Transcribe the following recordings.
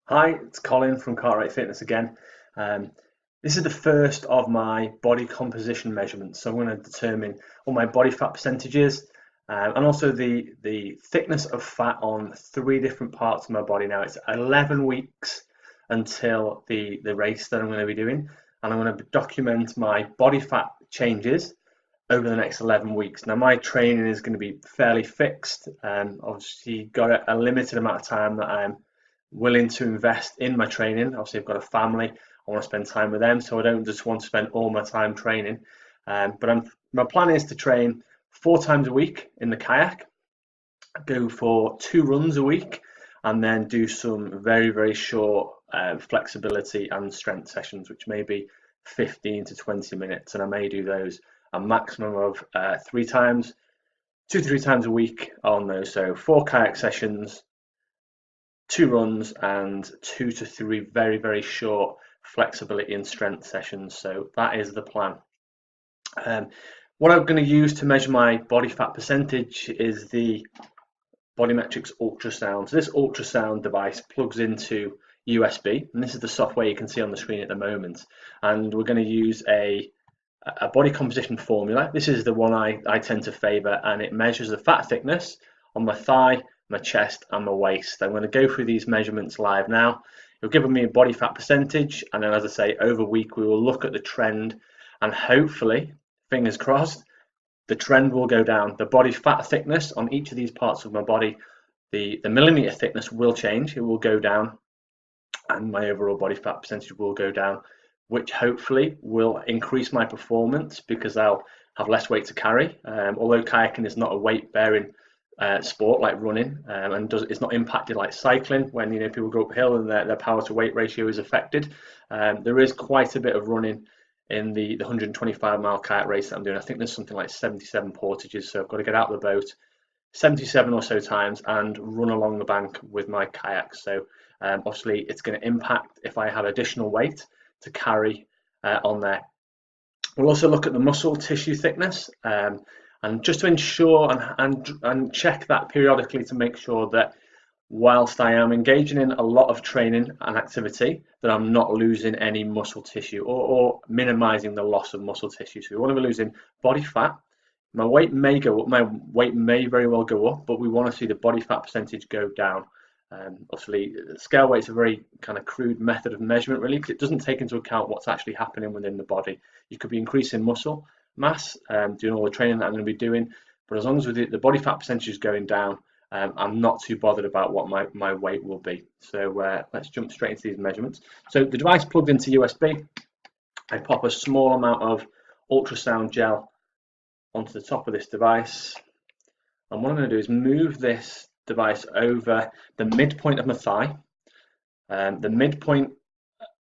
Hi, it's Colin from Cartwright Fitness again. Um, this is the first of my body composition measurements. So I'm going to determine all my body fat percentages and also the thickness of fat on three different parts of my body. Now it's 11 weeks until the race that I'm going to be doing, and I'm going to document my body fat changes over the next 11 weeks. Now my training is going to be fairly fixed. Obviously got a limited amount of time that I'm willing to invest in my training. Obviously, I've got a family. I want to spend time with them, so I don't just want to spend all my time training. My plan is to train 4 times a week in the kayak, go for 2 runs a week, and then do some very short flexibility and strength sessions, which may be 15 to 20 minutes, and I may do those a maximum of 3 times, 2 to 3 times a week on those. So 4 kayak sessions, 2 runs, and 2 to 3 very short flexibility and strength sessions. So that is the plan. What I'm going to use to measure my body fat percentage is the BodyMetrix ultrasound. So this ultrasound device plugs into USB, and this is the software you can see on the screen at the moment. And we're going to use a body composition formula. This is the one I tend to favour, and it measures the fat thickness on my thigh, my chest and my waist. I'm going to go through these measurements live now. It'll give me a body fat percentage, and then, as I say, over a week we will look at the trend, and hopefully, fingers crossed, the trend will go down. The body fat thickness on each of these parts of my body, the millimeter thickness will change. It will go down, and my overall body fat percentage will go down, which hopefully will increase my performance because I'll have less weight to carry. Although kayaking is not a weight bearing sport like running, and it's not impacted like cycling when people go uphill and their power to weight ratio is affected. There is quite a bit of running in the 125-mile kayak race that I'm doing. I think there's something like 77 portages, so I've got to get out of the boat 77 or so times and run along the bank with my kayak. So obviously it's going to impact if I have additional weight to carry on there. We'll also look at the muscle tissue thickness, and just to ensure and check that periodically to make sure that whilst I am engaging in a lot of training and activity, that I'm not losing any muscle tissue or minimizing the loss of muscle tissue. So we want to be losing body fat. My weight may go up, my weight may very well go up, but we want to see the body fat percentage go down. Obviously, scale weight is a very kind of crude method of measurement, really, because it doesn't take into account what's actually happening within the body. You could be increasing muscle mass, doing all the training that I'm going to be doing, but as long as the body fat percentage is going down, I'm not too bothered about what my weight will be. So let's jump straight into these measurements. So the device plugged into USB. I pop a small amount of ultrasound gel onto the top of this device, and what I'm going to do is move this device over the midpoint of my thigh. The midpoint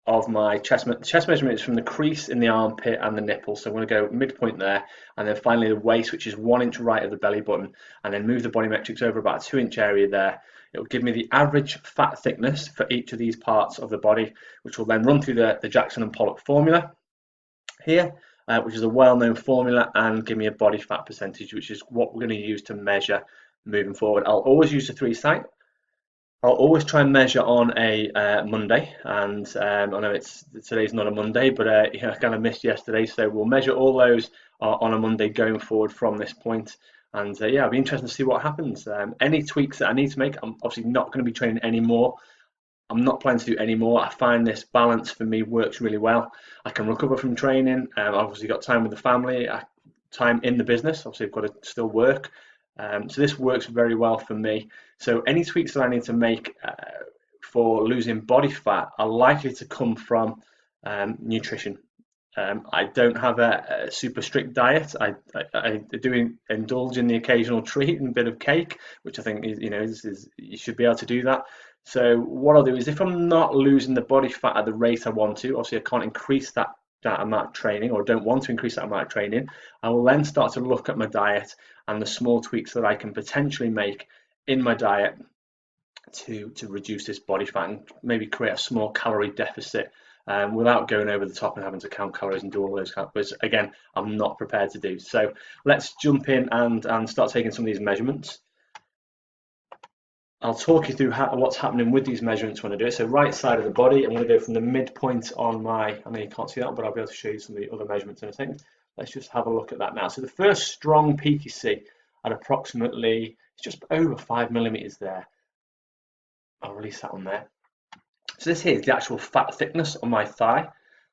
of my chest measurement is from the crease in the armpit and the nipple, so I'm going to go midpoint there, and then finally the waist, which is 1 inch right of the belly button, and then move the BodyMetrix over about a 2 inch area there. It will give me the average fat thickness for each of these parts of the body, which will then run through the Jackson and Pollock formula here, which is a well-known formula, and give me a body fat percentage, which is what we're going to use to measure moving forward. I'll always use the 3 site. I'll always try and measure on a Monday, and I know today's not a Monday, but I kind of missed yesterday, so we'll measure all those on a Monday going forward from this point. And yeah, it'll be interesting to see what happens. Any tweaks that I need to make, I'm obviously not going to be training anymore. I'm not planning to do any more. I find this balance for me works really well. I can recover from training. I've obviously got time with the family, time in the business. Obviously, I've got to still work. So this works very well for me. So any tweaks that I need to make for losing body fat are likely to come from nutrition. I don't have a super strict diet. I do indulge in the occasional treat and bit of cake, which I think is you should be able to do that. So what I'll do is, if I'm not losing the body fat at the rate I want to, obviously I can't increase that amount of training, or don't want to increase that amount of training, I will then start to look at my diet and the small tweaks that I can potentially make in my diet to reduce this body fat and maybe create a small calorie deficit, without going over the top and having to count calories and do all those which again I'm not prepared to do. So let's jump in and start taking some of these measurements. I'll talk you through what's happening with these measurements when I do it. So right side of the body, I'm going to go from the midpoint on my, I know you can't see that, but I'll be able to show you some of the other measurements in a second. Let's just have a look at that now. So the first strong peak you see at approximately, it's just over 5 millimeters there. I'll release that on there. So this here is the actual fat thickness on my thigh. I'm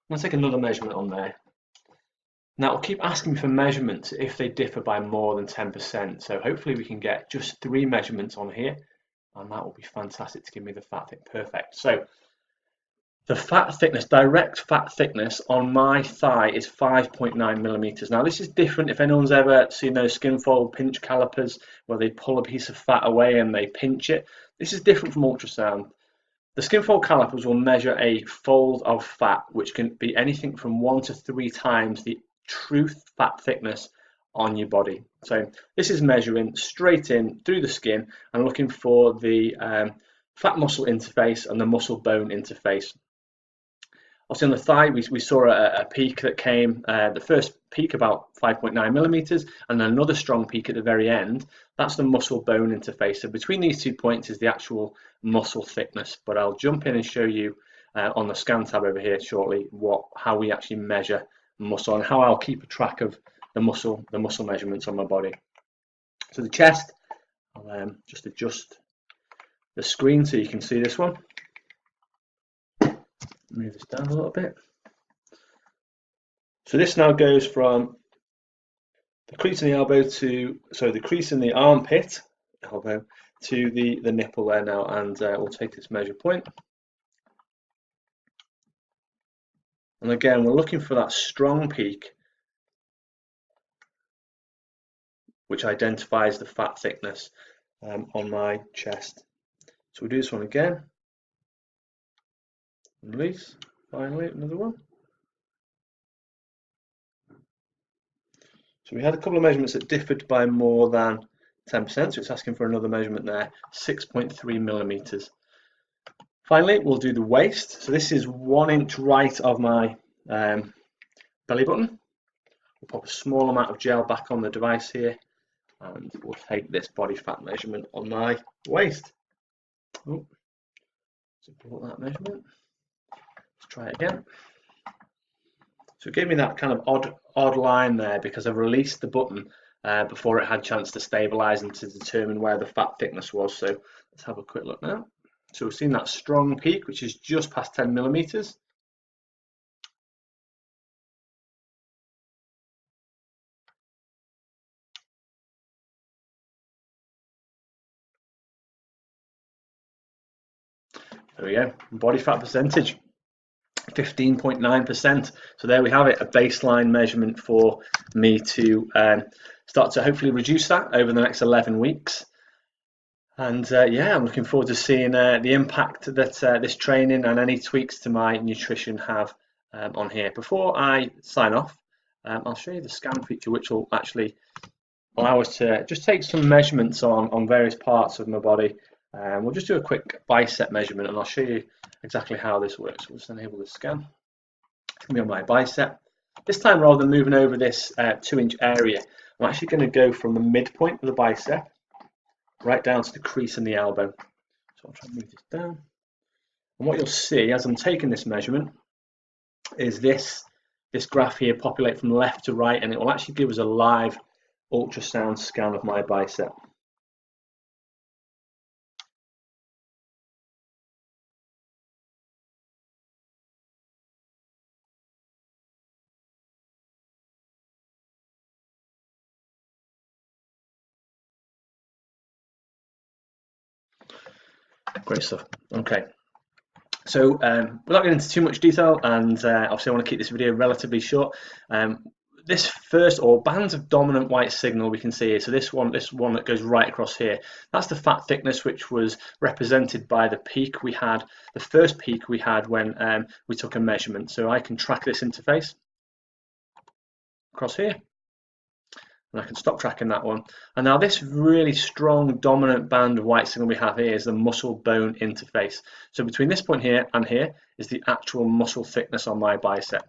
going to take another measurement on there. Now it'll keep asking me for measurements if they differ by more than 10%. So hopefully we can get just 3 measurements on here, and that will be fantastic to give me the fat thick. Perfect. So the fat thickness, direct fat thickness on my thigh is 5.9 millimeters. Now this is different. If anyone's ever seen those skin fold pinch calipers where they pull a piece of fat away and they pinch it, this is different from ultrasound. The skin fold calipers will measure a fold of fat, which can be anything from 1 to 3 times the true fat thickness on your body. So this is measuring straight in through the skin and looking for the fat muscle interface and the muscle bone interface. Obviously on the thigh we saw a peak that came, the first peak about 5.9 millimeters, and then another strong peak at the very end. That's the muscle bone interface. So between these 2 points is the actual muscle thickness, but I'll jump in and show you on the scan tab over here shortly how we actually measure muscle and how I'll keep a track of the muscle measurements on my body. So the chest, I'll just adjust the screen so you can see this one. Move this down a little bit. So this now goes from the crease in the elbow to, the crease in the armpit, elbow, to the nipple there now, and we'll take this measure point. And again, we're looking for that strong peak which identifies the fat thickness on my chest. So we'll do this one again. Release, finally, another one. So we had a couple of measurements that differed by more than 10%, so it's asking for another measurement there, 6.3 millimeters. Finally, we'll do the waist. So this is 1 inch right of my belly button. We'll pop a small amount of gel back on the device here, and we'll take this body fat measurement on my waist. Oh, support that measurement. Let's try it again. So it gave me that kind of odd line there because I've released the button before it had a chance to stabilize and to determine where the fat thickness was. So let's have a quick look now. So we've seen that strong peak, which is just past 10 millimeters. There we go, body fat percentage, 15.9%. So there we have it, a baseline measurement for me to start to hopefully reduce that over the next 11 weeks. And yeah, I'm looking forward to seeing the impact that this training and any tweaks to my nutrition have on here. Before I sign off, I'll show you the scan feature, which will actually allow us to just take some measurements on various parts of my body. We'll just do a quick bicep measurement, and I'll show you exactly how this works. We'll just enable the scan. It's going to be on my bicep. This time, rather than moving over this 2-inch area, I'm actually going to go from the midpoint of the bicep right down to the crease in the elbow. So I'll try and move this down. And what you'll see as I'm taking this measurement is this graph here populate from left to right, and it will actually give us a live ultrasound scan of my bicep. Great stuff. Okay, so without getting into too much detail, and obviously I want to keep this video relatively short, this first, or bands of dominant white signal, we can see here. So this one that goes right across here, that's the fat thickness, which was represented by the peak we had, the first peak we had when we took a measurement. So I can track this interface across here, and I can stop tracking that one. And now this really strong dominant band of white signal we have here is the muscle bone interface. So between this point here and here is the actual muscle thickness on my bicep.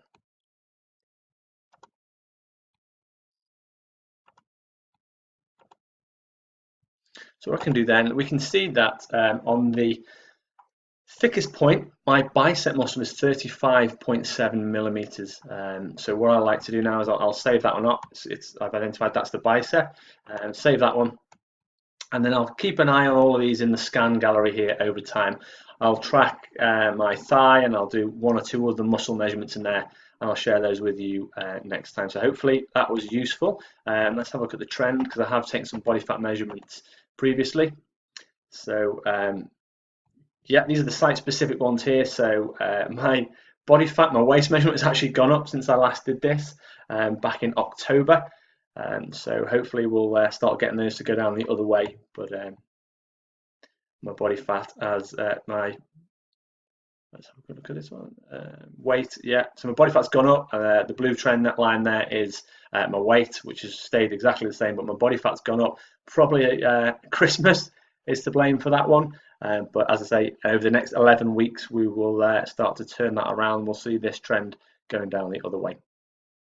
So what I can do then, we can see that on the thickest point, my bicep muscle is 35.7 millimeters. So what I like to do now is I'll save that one up. I've identified that's the bicep, save that one. And then I'll keep an eye on all of these in the scan gallery here over time. I'll track my thigh, and I'll do one or two other muscle measurements in there, and I'll share those with you next time. So hopefully that was useful. Let's have a look at the trend, because I have taken some body fat measurements previously. So yeah, these are the site-specific ones here. So my body fat, my waist measurement has actually gone up since I last did this back in October. So hopefully we'll start getting those to go down the other way. But my body fat as my, let's have a good look at this one, weight. Yeah, so my body fat's gone up. The blue trend line there is my weight, which has stayed exactly the same, but my body fat's gone up. Probably Christmas is to blame for that one. But as I say, over the next 11 weeks, we will start to turn that around. We'll see this trend going down the other way.